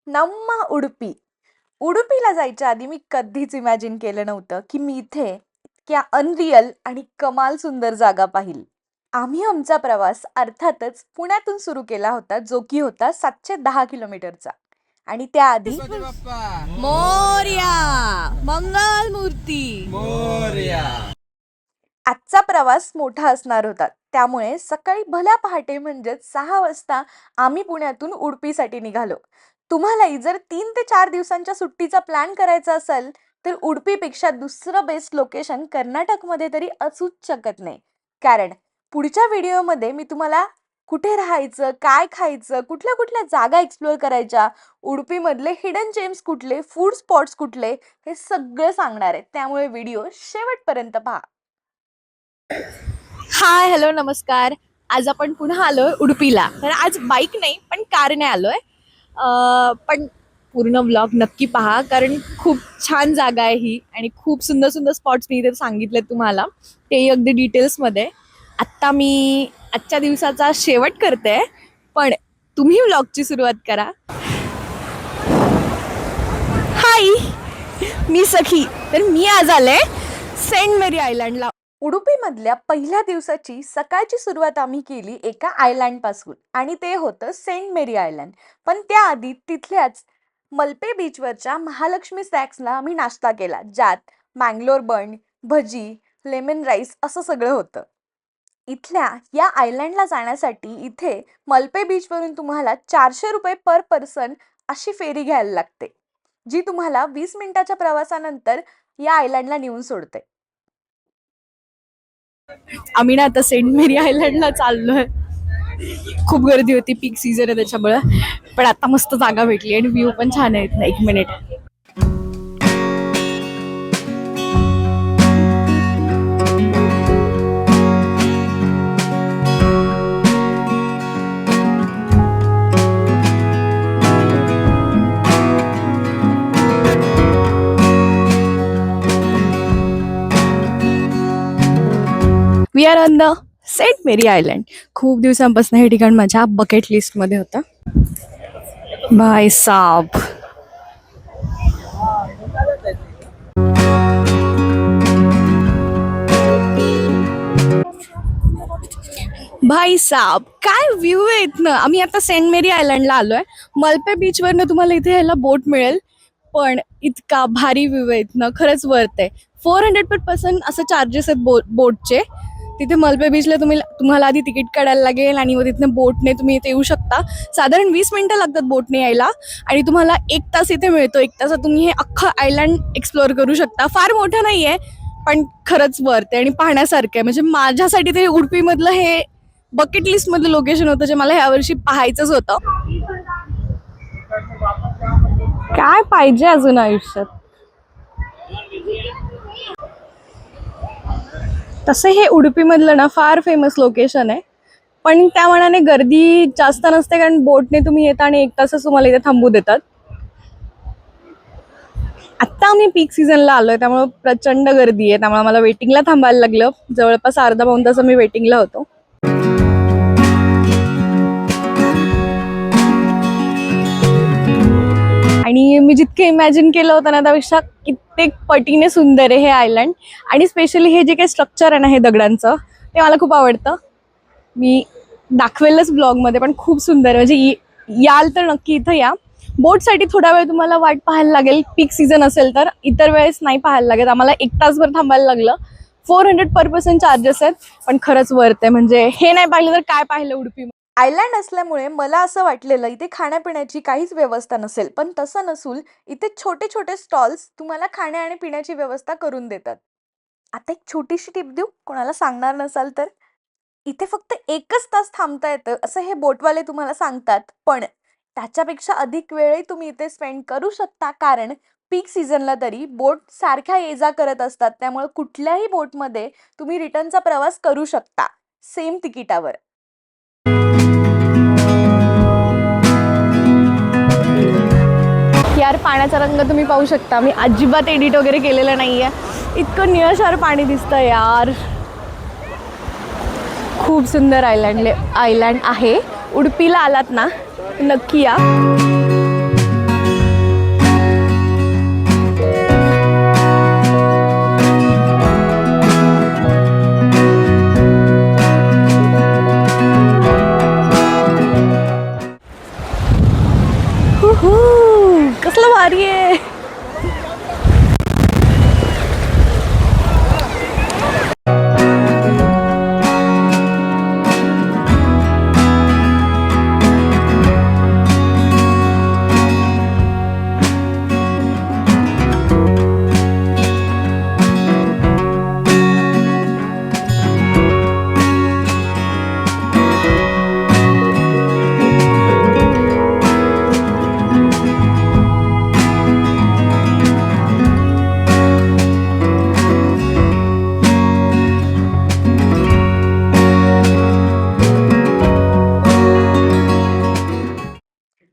नम्मा उडुपी. उडुपीला जायच्या आधी मी कधीच इमॅजिन केलं नव्हतं की मी इथे इतक्या अनरिअल आणि कमाल सुंदर जागा पाहिल. आम्ही आमचा प्रवास अर्थातच पुण्यातून सुरू केला होता, जो की होता 710 किलोमीटरचा. आणि त्याआधी गणपती बाप्पा मोर्या मंगल मूर्ती. मोरया. आजचा प्रवास मोठा असणार होता, त्यामुळे सकाळी भल्या पहाटे म्हणजेच 6 वाजता आम्ही पुण्यातून उडुपीसाठी निघालो. तुम्हालाही जर 3 ते 4 दिवसांच्या सुट्टीचा प्लॅन करायचा असेल तर उडुपीपेक्षा दुसरं बेस्ट लोकेशन कर्नाटकमध्ये तरी असूच शकत नाही. कारण पुढच्या व्हिडिओमध्ये मी तुम्हाला कुठे राहायचं, काय खायचं, कुठल्या कुठल्या जागा एक्सप्लोअर करायच्या, उडुपीमधले हिडन जेम्स कुठले, फूड स्पॉट्स कुठले, हे सगळं सांगणार आहे. त्यामुळे व्हिडिओ शेवटपर्यंत पहा. हाय हॅलो नमस्कार. आज आपण पुन्हा आलोय उडुपीला. तर आज बाईक नाही पण कारने आलोय. पण पूर्ण ब्लॉग नक्की पहा, कारण खूप छान जागा आहे ही आणि खूप सुंदर सुंदर स्पॉट्स मी इथे सांगितलेत तुम्हाला, तेही अगदी डिटेल्समध्ये. आत्ता मी आजच्या दिवसाचा शेवट करते, पण तुम्ही ब्लॉगची सुरुवात करा. हाय, मी सखी. तर मी आज आले सेंट मेरी आयलँडला. उडुपीमधल्या पहिल्या दिवसाची सकाळची सुरुवात आम्ही केली एका आयलँडपासून, आणि ते होतं सेंट मेरी आयलँड. पण त्याआधी तिथल्याच मल्पे बीचवरच्या महालक्ष्मी स्नॅक्सला आम्ही नाश्ता केला, ज्यात मँगलोर बन, भजी, लेमन राईस असं सगळं होतं. इथल्या या आयलँडला जाण्यासाठी इथे मल्पे बीचवरून तुम्हाला 400 रुपये पर पर्सन अशी फेरी घ्यायला लागते, जी तुम्हाला 20 मिनिटाच्या प्रवासानंतर या आयलँडला नेऊन सोडते. आम्ही ना आता सेंट मेरी आयलँडला चाललोय. खूप गर्दी होती, पीक सीझन आहे त्याच्यामुळे. पण आता मस्त जागा भेटली आणि व्ह्यू पण छान आहेत ना. 1 minute. We are on the saint Mary island. खूप दिवसांपासून हे ठिकाण माझ्या बकेट लिस्ट मध्ये होतं. भाई साब, भाई साब, काय व्ह्यू आहे इथनं. आम्ही आता सेंट मेरी आयलँडला आलोय. मल्पे बीचवरनं तुम्हाला इथे यायला बोट मिळेल, पण इतका भारी व्ह्यू आहे इथनं, खरंच वर्थ आहे. 400 पर पर्सन असं चार्जेस आहेत बोटचे. तिथे मल्पे बीचला तुम्हाला आधी तिकीट काढायला लागेल आणि मग तिथनं बोटने तुम्ही इथे येऊ शकता. साधारण 20 मिनिटं लागतात बोटने यायला आणि तुम्हाला 1 तास इथे मिळतो. 1 तासात तुम्ही हे अख्खं आयलँड एक्सप्लोअर करू शकता. फार मोठं नाही आहे, पण खरंच वर्थ आहे आणि पाहण्यासारखं आहे. म्हणजे माझ्यासाठी ते उडुपीमधलं हे बकेट लिस्ट मधलं लोकेशन होतं, जे मला यावर्षी पाहायचंच होतं. काय पाहिजे अजून आयुष्यात. तसं हे उडुपीमधलं ना फार फेमस लोकेशन आहे, पण त्या मनाने गर्दी जास्त नसते, कारण बोटने तुम्ही येता आणि 1 तासच तुम्हाला इथे थांबू देतात. आत्ता आम्ही पीक सीझनला आलोय, त्यामुळे प्रचंड गर्दी आहे. त्यामुळे मला वेटिंगला थांबायला लागलं. जवळपास अर्धा पाऊण तास आम्ही वेटिंगला होतो. आणि मी जितके इमॅजिन केलं होतं ना, त्यापेक्षा कित्येक पटीने सुंदर आहे हे आयलँड. आणि स्पेशली हे जे काही स्ट्रक्चर आहे ना, हे दगडांचं, ते मला खूप आवडतं. मी दाखवेलच ब्लॉगमध्ये, पण खूप सुंदर आहे. म्हणजे याल तर नक्की इथं या. बोटसाठी थोडा वेळ तुम्हाला वाट पाहायला लागेल, पीक सीझन असेल तर. इतर वेळेस नाही पाहायला लागेल. आम्हाला 1 तासभर थांबायला लागलं. 400 पर पर्सन चार्जेस आहेत, पण खरंच वर्थ आहे. म्हणजे हे नाही पाहिलं तर काय पाहिलं उडुपी. आयलँड असल्यामुळे मला असं वाटलेलं इथे खाण्यापिण्याची काहीच व्यवस्था नसेल, पण तसं नसून इथे छोटे छोटे स्टॉल्स तुम्हाला खाण्या आणि पिण्याची व्यवस्था करून देतात. आता एक छोटीशी टिप देऊ, कोणाला सांगणार नसाल तर. इथे फक्त 1च तास थांबता येतं असं हे बोटवाले तुम्हाला सांगतात, पण त्याच्यापेक्षा अधिक वेळही तुम्ही इथे स्पेंड करू शकता, कारण पीक सीझनला तरी बोट सारख्या ये जा करत असतात. त्यामुळे कुठल्याही बोटमध्ये तुम्ही रिटर्नचा प्रवास करू शकता, सेम तिकिटावर. यार, पाण्याचा रंग तुम्ही पाहू शकता. मी अजिबात एडिट वगैरे केलेलं नाहीये. इतकं निळशार पाणी दिसतं यार. खूप सुंदर आयलँड आहे. उडुपीला आलात ना, नक्की या. कसलं भारी आहे.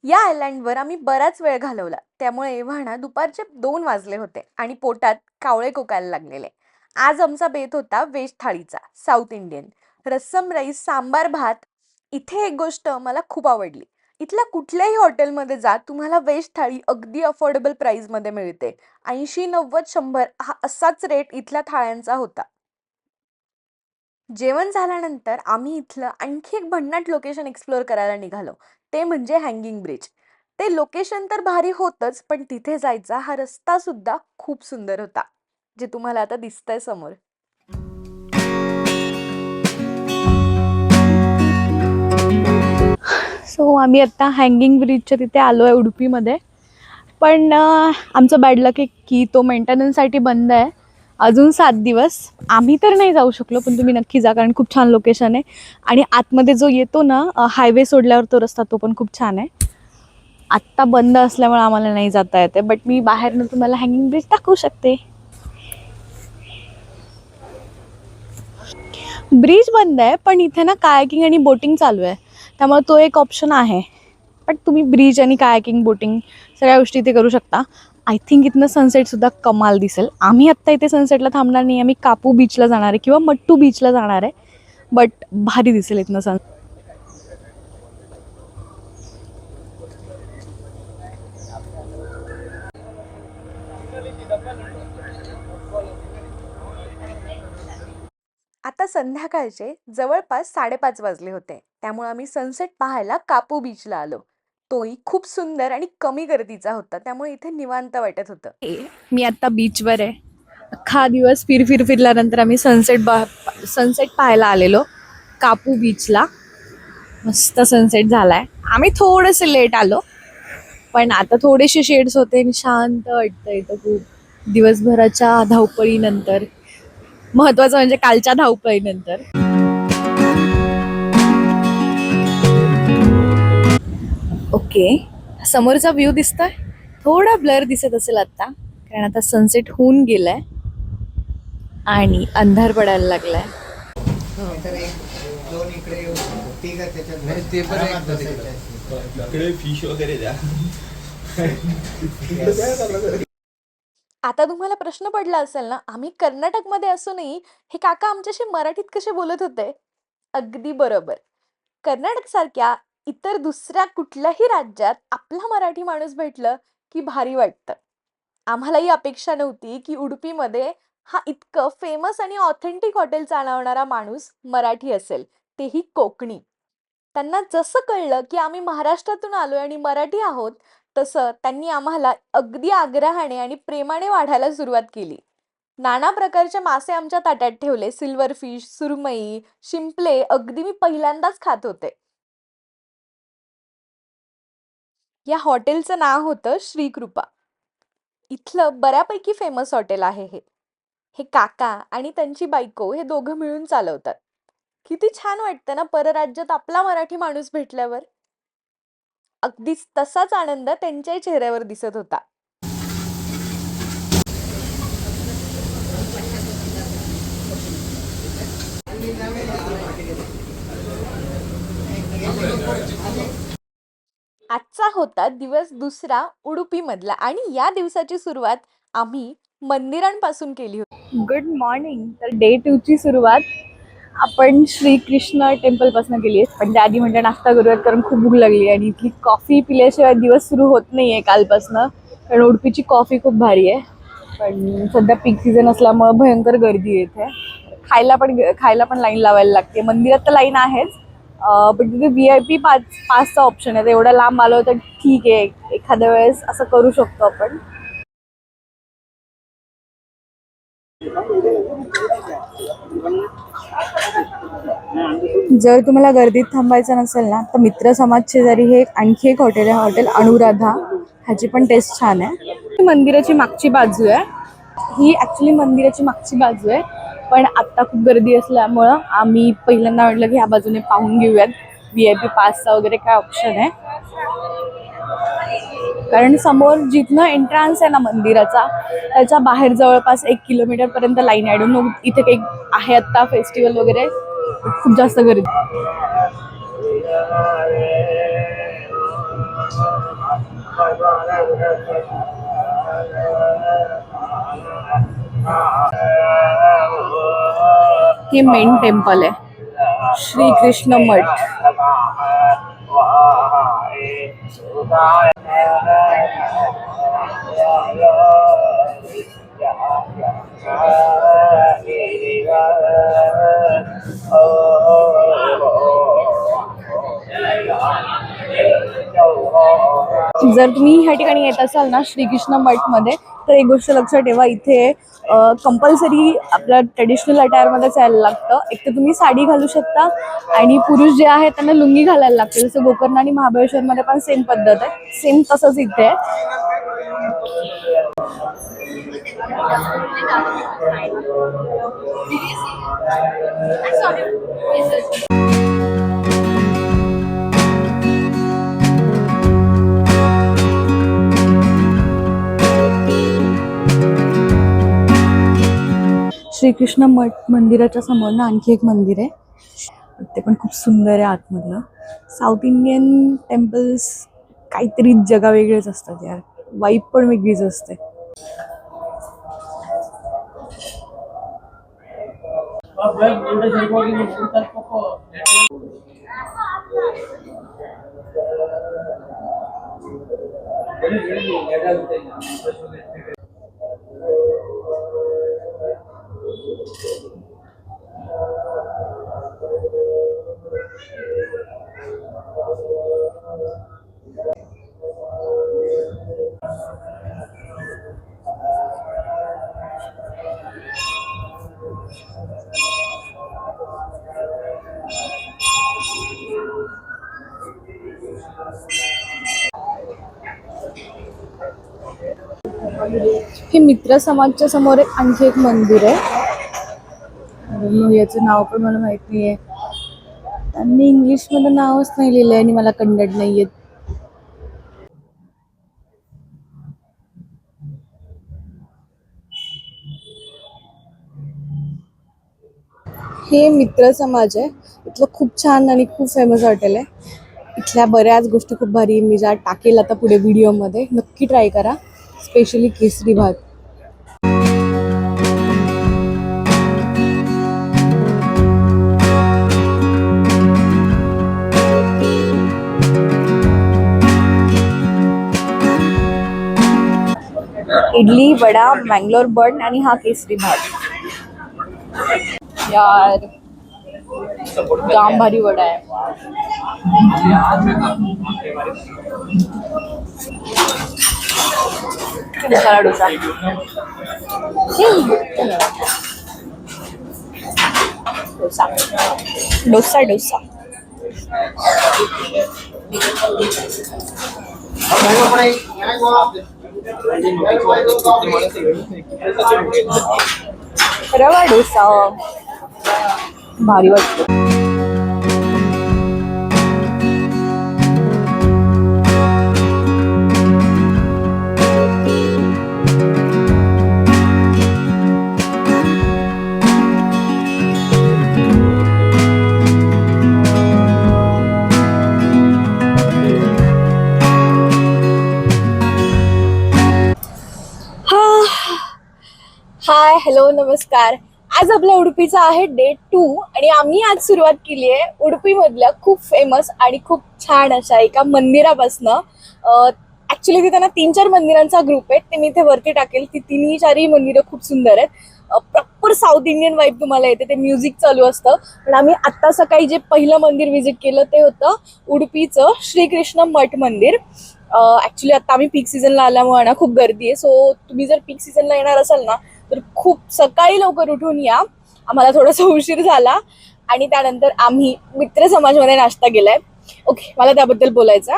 या आयलँडवर आम्ही बराच वेळ घालवला, त्यामुळे एव्हाना दुपारचे 2 वाजले होते आणि पोटात कावळे कोकायला लागलेले. आज आमचा बेत होता व्हेज थाळीचा, South Indian. Rasam rice, sambar भात. इथे एक गोष्ट मला खूप आवडली. इथल्या कुठल्याही हॉटेलमध्ये जा, तुम्हाला व्हेज थाळी अगदी अफोर्डेबल प्राईसमध्ये मिळते. 80, 90, 100 हा असाच रेट इथल्या थाळ्यांचा होता. जेवण झाल्यानंतर आम्ही इथलं आणखी एक भन्नाट लोकेशन एक्सप्लोअर करायला निघालो. ते म्हणजे हँगिंग ब्रिज. ते लोकेशन तर भारी होतंच, पण तिथे जायचा हा रस्ता सुद्धा खूप सुंदर होता, जे तुम्हाला आता दिसतंय समोर. सो आम्ही आता हँगिंग ब्रिजच्या तिथे आलो आहे उडुपीमध्ये. पण आमचं बॅड लक आहे की तो मेंटेनन्ससाठी बंद आहे अजून 7 दिवस. आम्ही तर नाही जाऊ शकलो, पण तुम्ही नक्की जा, कारण खूप छान लोकेशन आहे. आणि आतमध्ये जो येतो ना हायवे सोडल्यावर तो रस्ता, तो पण खूप छान आहे. आत्ता बंद असल्यामुळे आम्हाला नाही जाता येते, बट मी बाहेरनं तुम्हाला हँगिंग ब्रिज दाखवू शकते. ब्रिज बंद आहे, पण इथे ना कायाकिंग आणि बोटिंग चालू आहे, त्यामुळे तो एक ऑप्शन आहे. पण तुम्ही ब्रिज आणि कायाकिंग, बोटिंग सगळ्या गोष्टी इथे करू शकता. आय थिंक इथनं सनसेटसुद्धा कमाल दिसेल. आम्ही आत्ता इथे सनसेटला थांबणार नाही, आम्ही कापू बीचला जाणार आहे किंवा मट्टू बीचला जाणार आहे, बट भारी दिसेल इथनं सन. आता संध्याकाळचे जवळपास 5:30 वाजले होते, त्यामुळे आम्ही सनसेट पाहायला कापू बीचला आलो. तोही खूप सुंदर आणि कमी गर्दीचा होता, त्यामुळे इथे निवांत वाटत होतं. मी आत्ता बीचवर आहे. अख्खा दिवस फिरल्यानंतर आम्ही सनसेट पाहायला आलेलो कापू बीचला. मस्त सनसेट झालाय. आम्ही थोडंसं लेट आलो, पण आता थोडेसे शेड्स होते आणि शांत वाटतं इथं खूप, दिवसभराच्या धावपळीनंतर, महत्वाचं म्हणजे कालच्या धावपळीनंतर. ओके, समोरचा व्ह्यू दिसतोय, थोडा ब्लर दिसत असेल आता, कारण आता सनसेट होऊन गेलाय आणि अंधार पडायला लागलाय. ते पण इकडे फिश वगैरे द्या. आता तुम्हाला प्रश्न पडला असेल ना, आम्ही कर्नाटकमध्ये असूनही हे काका आमच्याशी मराठीत कसे बोलत होते? अगदी बरोबर. कर्नाटकसारख्या इतर दुसऱ्या कुठल्याही राज्यात आपला मराठी माणूस भेटलं की भारी वाटतं. आम्हालाही अपेक्षा नव्हती की उडुपीमध्ये हा इतकं फेमस आणि ऑथेंटिक हॉटेल चालवणारा माणूस मराठी असेल, तेही कोकणी. त्यांना जसं कळलं की आम्ही महाराष्ट्रातून आलोय आणि मराठी आहोत, तसं त्यांनी आम्हाला अगदी आग्रहाने आणि प्रेमाने वाढायला सुरुवात केली. नाना प्रकारचे मासे आमच्या ताटात ठेवले. सिल्वर फिश, सुरमई, शिंपले अगदी मी पहिल्यांदाच खात होते. या हॉटेलचं नाव होतं श्रीकृपा. इथलं बऱ्यापैकी फेमस हॉटेल आहे हे. हे काका आणि त्यांची बायको हे दोघं मिळून चालवतात. किती छान वाटतं ना परराज्यात आपला मराठी माणूस भेटल्यावर. अगदीच तसाच आनंद त्यांच्याही चेहऱ्यावर दिसत होता. आजचा होता दिवस दुसरा उडुपीमधला आणि या दिवसाची सुरुवात आम्ही मंदिरांपासून केली होती. Good morning. तर डे 2 ची सुरुवात आपण श्रीकृष्ण टेम्पलपासून केली आहे, पण त्याआधी म्हणजे नाश्ता करूयात, कारण खूप भूक लागली आणि इथली कॉफी पिल्याशिवाय दिवस सुरू होत नाही आहे कालपासनं, कारण उडुपीची कॉफी खूप भारी आहे. पण सध्या पीक सीझन असल्यामुळं भयंकर गर्दी आहे इथे. खायला पण लाईन लावायला लागते. मंदिरात तर लाईन आहेच, पण तिथे VIP पासचा ऑप्शन आहे. तर एवढं लांब आलो तर ठीक आहे, एखाद्या वेळेस असं करू शकतो आपण. जर तुम्हाला गर्दीत थांबायचं नसेल ना, तर मित्र समाज शेजारी हे आणखी एक हॉटेल आहे, हॉटेल अनुराधा. ह्याची पण टेस्ट छान आहे. मंदिराची मागची बाजू आहे ही, ॲक्च्युली मंदिराची मागची बाजू आहे, पण आत्ता खूप गर्दी असल्यामुळं आम्ही पहिल्यांदा म्हटलं की ह्या बाजूने पाहून घेऊयात VIP पासचा वगैरे काय ऑप्शन आहे. कारण समोर जिथनं एंट्रन्स आहे ना मंदिराचा, त्याच्या बाहेर जवळपास 1 किलोमीटरपर्यंत लाईन आहे. मग इथे काही आहे आत्ता फेस्टिवल वगैरे, खूप जास्त गर्दी. हे मेन टेम्पल आहे, श्रीकृष्ण मठ. जर तुम्ही ह्या ठिकाणी येत असाल ना श्रीकृष्ण मठमध्ये, तर एक गोष्ट लक्षात ठेवा, इथे कंपल्सरी आपल्या ट्रेडिशनल अटायरमध्येच यायला लागतं. एक तर तुम्ही साडी घालू शकता आणि पुरुष जे आहेत त्यांना लुंगी घालायला लागते. जसं गोकर्ण आणि महाबळेश्वरमध्ये पण सेम पद्धत आहे, सेम तसंच इथे आहे. श्रीकृष्ण मठ मंदिराच्या समोर ना आणखी एक मंदिर आहे, ते पण खूप सुंदर आहे आतमधलं. साऊथ इंडियन टेम्पल्स काहीतरी जगावेगळेच असतात यार, वाईब पण वेगळीच असते. हे मित्र समाजच्या समोर एक आणखी एक मंदिर आहे, याचं नाव पण मला माहित नाहीये. त्यांनी इंग्लिशमध्ये नावच नाही लिहिलंय आणि मला कन्नड नाही येत. हे मित्र समाज आहे, इथलं खूप छान आणि खूप फेमस हॉटेल आहे. इथल्या बऱ्याच गोष्टी खूप भारी, मी ज्या टाकेल आता पुढे व्हिडिओमध्ये, नक्की ट्राय करा, स्पेशली केसरी भात. इडली, वडा, मँगलोर बन आणि हा केसरी भात. यार जाम भारी वडा आहे. मसाला डोसा. डोसा डोसा डोसा. रवा डोसा भारी वाटतो. हाय, हॅलो, नमस्कार. आज आपल्या उडुपीचा आहे डे 2 आणि आम्ही आज सुरुवात केली आहे उडुपीमधल्या खूप फेमस आणि खूप छान अशा एका मंदिरापासनं. ॲक्च्युली तिथे ना 3-4 मंदिरांचा ग्रुप आहे, ते मी इथे वरती टाकेल. ती 3-4ही मंदिरं खूप सुंदर आहेत. प्रॉपर साऊथ इंडियन वाईब तुम्हाला येते, ते म्युझिक चालू असतं. पण आम्ही आत्ता सकाळी जे पहिलं मंदिर व्हिजिट केलं ते होतं उडुपीचं श्रीकृष्ण मठ मंदिर. ॲक्च्युली आता आम्ही पीक सीझनला आल्यामुळे ना खूप गर्दी आहे. सो तुम्ही जर पीक सीझनला येणार असाल ना तर खूप सकाळी लवकर उठून या. आम्हाला थोडासा उशीर झाला आणि त्यानंतर आम्ही मित्र समाजमध्ये नाश्ता केलाय. ओके, मला त्याबद्दल बोलायचं.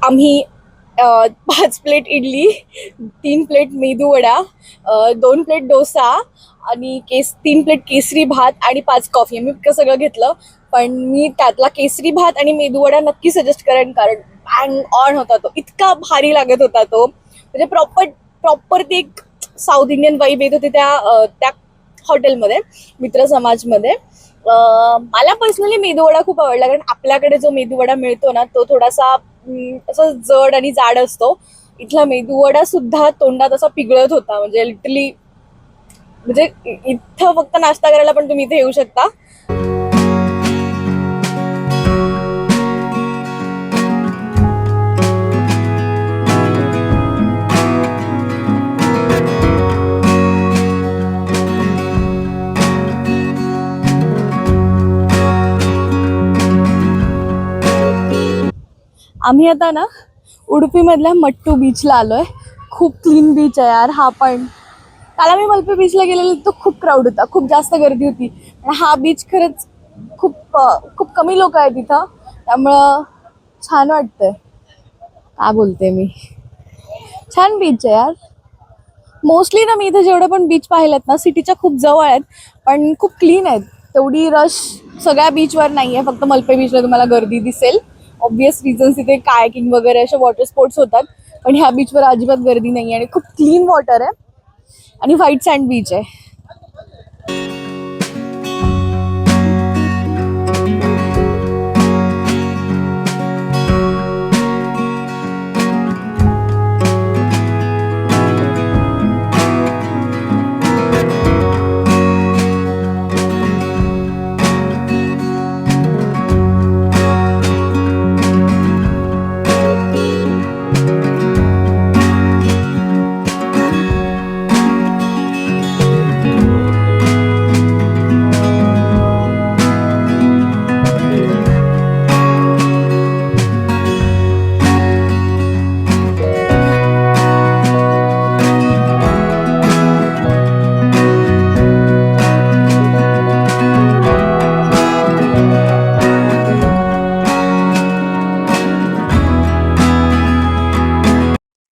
आम्ही 5 plate idli, 3 plate medu vada, 2 plate dosa आणि 3 प्लेट केसरी भात आणि 5 कॉफी. मी इतकं सगळं घेतलं. पण मी त्यातला केसरी भात आणि मेदू वडा नक्की सजेस्ट करेन, कारण बँग ऑन होता तो. इतका भारी लागत होता तो. म्हणजे प्रॉपर ती एक साऊथ इंडियन वाईब येत होती त्या हॉटेलमध्ये, मित्र समाजमध्ये. मला पर्सनली मेदूवडा खूप आवडला, कारण आपल्याकडे जो मेदूवडा मिळतो ना तो थोडासा असं जड आणि जाड असतो. इथला मेदूवडा सुद्धा तोंडात असा पिघळत होता. म्हणजे लिटरली, म्हणजे इथं फक्त नाश्ता करायला पण तुम्ही इथे येऊ शकता. आम्ही आता ना उडुपीमधल्या मट्टू बीचला आलोय. खूप क्लीन बीच आहे यार हा. पण काल आम्ही मलपे बीचला गेलेलो, तो खूप क्राऊड होता, खूप जास्त गर्दी होती. पण हा बीच खरंच खूप कमी लोक आहेत तिथं, त्यामुळं छान वाटतंय. काय बोलते मी, छान बीच आहे यार. मोस्टली ना मी इथे जेवढे पण बीच पाहिलेत ना सिटीच्या खूप जवळ आहेत, पण खूप क्लीन आहेत. तेवढी रश सगळ्या बीचवर नाही आहे. फक्त मलपे बीचला तुम्हाला गर्दी दिसेल. ऑब्वियस रिझन्स, इथे कायाकिंग वगैरे असे वॉटर स्पोर्ट्स होतात. पण ह्या बीचवर अजिबात गर्दी नाही आहे आणि खूप क्लीन वॉटर आहे आणि व्हाईट सँड बीच आहे.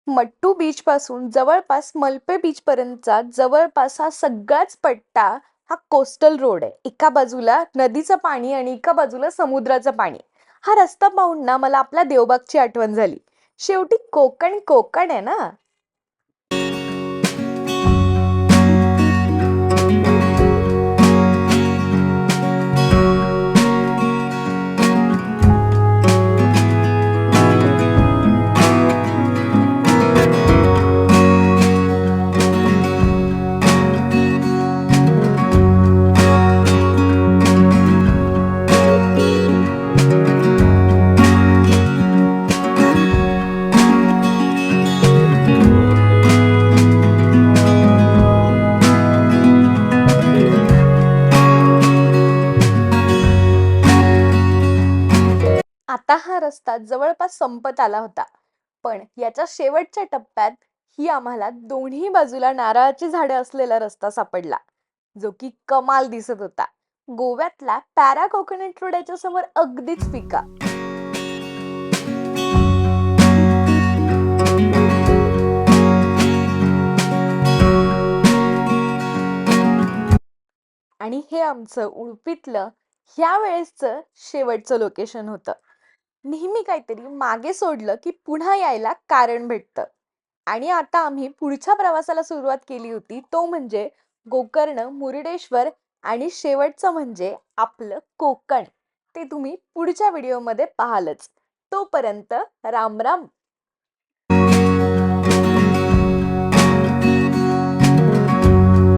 मट्टू बीच पासून जवळपास मलपे बीच पर्यंतचा जवळपास हा सगळाच पट्टा हा कोस्टल रोड आहे. एका बाजूला नदीचं पाणी आणि एका बाजूला समुद्राचं पाणी. हा रस्ता पाहून ना मला आपल्या देवबागची आठवण झाली. शेवटी कोकण कोकण आहे ना. आता हा रस्ता जवळपास संपत आला होता. पण याच्या शेवटच्या टप्प्यात ही आम्हाला दोन्ही बाजूला नारळाची झाडे असलेला रस्ता सापडला, जो की कमाल दिसत होता. गोव्यातला पॅरा कोकोनट रोड याच्या समोर अगदीच फिका. आणि हे आमचं उडुपीतलं ह्या वेळेसचं शेवटचं लोकेशन होतं. नेहमी काहीतरी मागे सोडलं की पुन्हा यायला कारण भेटतं. आणि आता आम्ही पुढच्या प्रवासाला सुरुवात केली होती, तो म्हणजे गोकर्ण, मुरुडेश्वर आणि शेवटचं म्हणजे आपलं कोकण. ते तुम्ही पुढच्या व्हिडिओमध्ये पाहालच. तोपर्यंत राम राम.